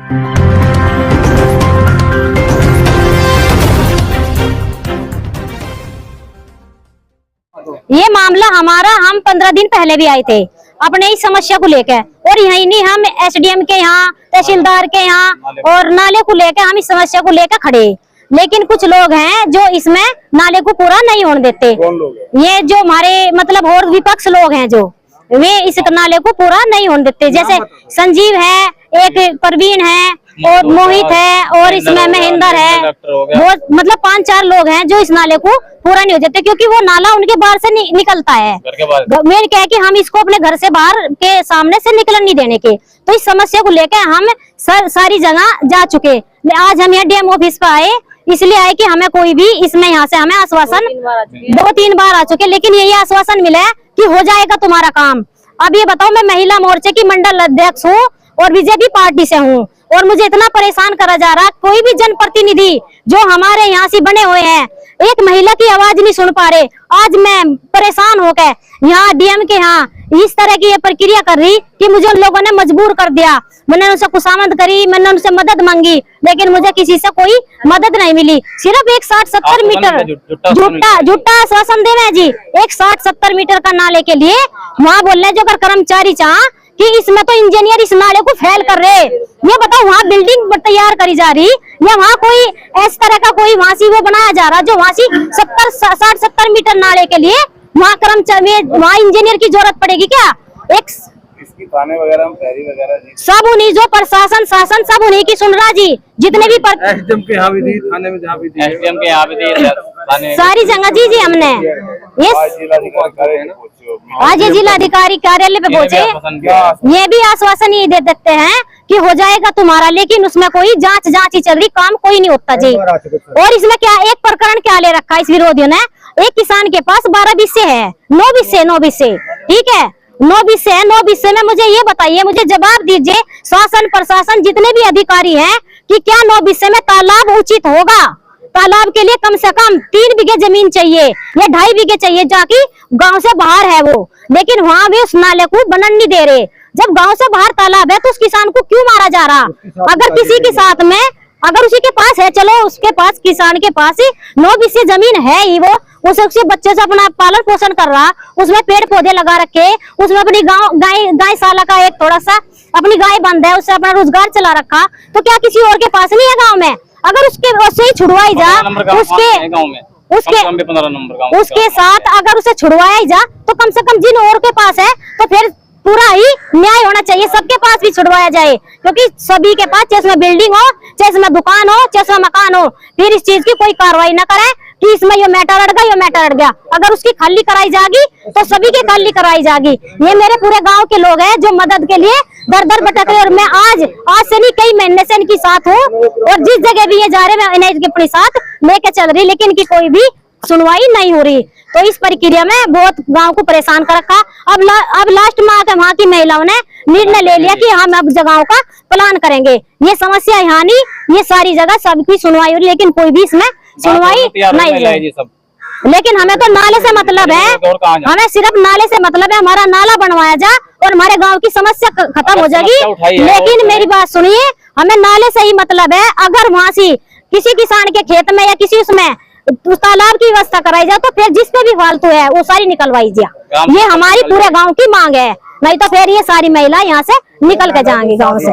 ये मामला हमारा, हम 15 दिन पहले भी आए थे अपने इस समस्या को लेकर, और यही नहीं हम एसडीएम के यहाँ, तहसीलदार के यहाँ और नाले को लेकर हम इस समस्या को लेकर खड़े। लेकिन कुछ लोग हैं जो इसमें नाले को पूरा नहीं होने देते। ये जो हमारे मतलब और विपक्ष लोग हैं जो वे इस नाले को पूरा नहीं होने देते। जैसे संजीव है, एक प्रवीण है और मोहित है और इसमें महेंद्र है, वो मतलब 5-4 लोग हैं जो इस नाले को पूरा नहीं हो देते, क्योंकि वो नाला उनके बाहर से निकलता है। मेन क्या है कि हम इसको अपने घर से बाहर के सामने से निकलने नहीं देने के। तो इस समस्या को लेकर हम सारी जगह जा चुके। आज हम यहाँ डीएम ऑफिस पर आए, इसलिए आए कि हमें कोई भी इसमें यहाँ से हमें आश्वासन 2-3 बार आ चुके, लेकिन यही आश्वासन मिला है कि हो जाएगा तुम्हारा काम। अब ये बताओ, मैं महिला मोर्चे की मंडल अध्यक्ष हूँ और बीजेपी पार्टी से हूँ, और मुझे इतना परेशान करा जा रहा, कोई भी जनप्रतिनिधि जो हमारे यहाँ से बने हुए हैं एक महिला की आवाज नहीं सुन पा रहे। आज मैं परेशान होकर यहाँ डीएम के यहाँ इस तरह की ये प्रक्रिया कर रही कि मुझे उन लोगों ने मजबूर कर दिया। मैंने उनसे खुशामद करी, मैंने उनसे मदद मांगी, लेकिन मुझे किसी से कोई मदद नहीं मिली। सिर्फ एक 60-70 मीटर झूठा आश्वासन दे रहे जी, एक 60-70 मीटर का नाले के लिए वहाँ बोल रहे जो अगर कर्मचारी चाह कि इसमें तो इंजीनियर इस नाले को फेल कर रहे। ये बताओ, वहाँ बिल्डिंग तैयार करी जा रही या वहाँ कोई इस तरह का कोई वहाँ सी वो बनाया जा रहा जो वहाँ सी 60-70 मीटर नाले के लिए वहाँ कर्मचारी, वहाँ इंजीनियर की जरूरत पड़ेगी क्या? एक इसकी थाने वगैरह जी सब उन्हीं, जो प्रशासन शासन सब उन्हीं की सुन रहा जी। जितने भी एसडीएम के यहाँ भी थी, थाने में जहाँ भी थी, एसडीएम के यहाँ भी थी, सारी जगह जी हमने ये आज जिलाधिकारी कार्यालय पे पहुँचे, ये भी आश्वासन ये दे देते हैं कि हो जाएगा तुम्हारा, लेकिन उसमें कोई जांच ही चल रही, काम कोई नहीं होता जी। और इसमें क्या एक प्रकरण क्या ले रखा है इस विरोधियों ने, एक किसान के पास 12 बिस्से है, 9 बिस्से, ठीक है, 9 बिस्से में मुझे ये बताइए, मुझे जवाब दीजिए शासन प्रशासन जितने भी अधिकारी हैं कि क्या 9 बिस्से में तालाब उचित होगा? तालाब के लिए कम से कम 3 बीघे जमीन चाहिए या 2.5 बीघे चाहिए, जाकि गांव से बाहर है वो, लेकिन वहाँ भी उस नाले को बनने नहीं दे रहे। जब गांव से बाहर तालाब है तो उस किसान को क्यों मारा जा रहा? अगर किसी के साथ में, अगर उसी के पास है, चलो उसके पास, किसान के पास ही 9 बिस्से जमीन है ही, वो उसे बच्चे से अपना पालन पोषण कर रहा, उसमें पेड़ पौधे लगा रखे, उसमें अपनी गायशाला का एक थोड़ा सा अपनी गाय बंद है, उससे अपना रोजगार चला रखा, तो क्या किसी और के पास नहीं है गाँव में? अगर उससे ही छुड़वाई जा, उसके साथ अगर उसे छुड़वाया ही जा, तो कम से कम जिन और के पास है तो फिर पूरा ही न्याय होना चाहिए, सबके पास भी छुड़वाया जाए, क्योंकि सभी के पास, चाहे इसमें बिल्डिंग हो, चाहे इसमें दुकान हो, चाहे इसमें मकान हो, फिर इस चीज की कोई कार्रवाई न करे कि इसमें ये मैटर अड़ गया। अगर उसकी खाली कराई जाएगी तो सभी की खाली कराई जाएगी। ये मेरे पूरे गांव के लोग हैं जो मदद के लिए दर भटक रहे, और मैं आज से नहीं कई महीने से इनकी साथ हूँ, और जिस जगह भी ये जा रहे मैं इन्हें अपने साथ लेके चल रही, लेकिन इनकी कोई भी सुनवाई नहीं हो रही। तो इस प्रक्रिया में बहुत गांव को परेशान कर रखा। अब लास्ट में आकर वहाँ की महिलाओं ने निर्णय ले लिया कि हम अब जगहों का प्लान करेंगे। ये समस्या यहाँ नहीं, ये सारी जगह सबकी सुनवाई हो रही, लेकिन कोई भी इसमें सुनवाई नहीं है। लेकिन हमें तो नाले से मतलब है, हमें सिर्फ नाले से मतलब है, हमारा नाला बनवाया जा और हमारे गांव की समस्या खत्म हो जाएगी। लेकिन मेरी बात सुनिए, हमें नाले से ही मतलब है। अगर वहाँ से किसी किसान के खेत में या किसी उसमें तालाब की व्यवस्था कराई जाए तो फिर जिस पे भी फालतू है वो सारी निकलवाई जाए, ये हमारी पूरे गांव की मांग है। नहीं तो फिर ये सारी महिला यहाँ से निकल के जाएंगी गांव से।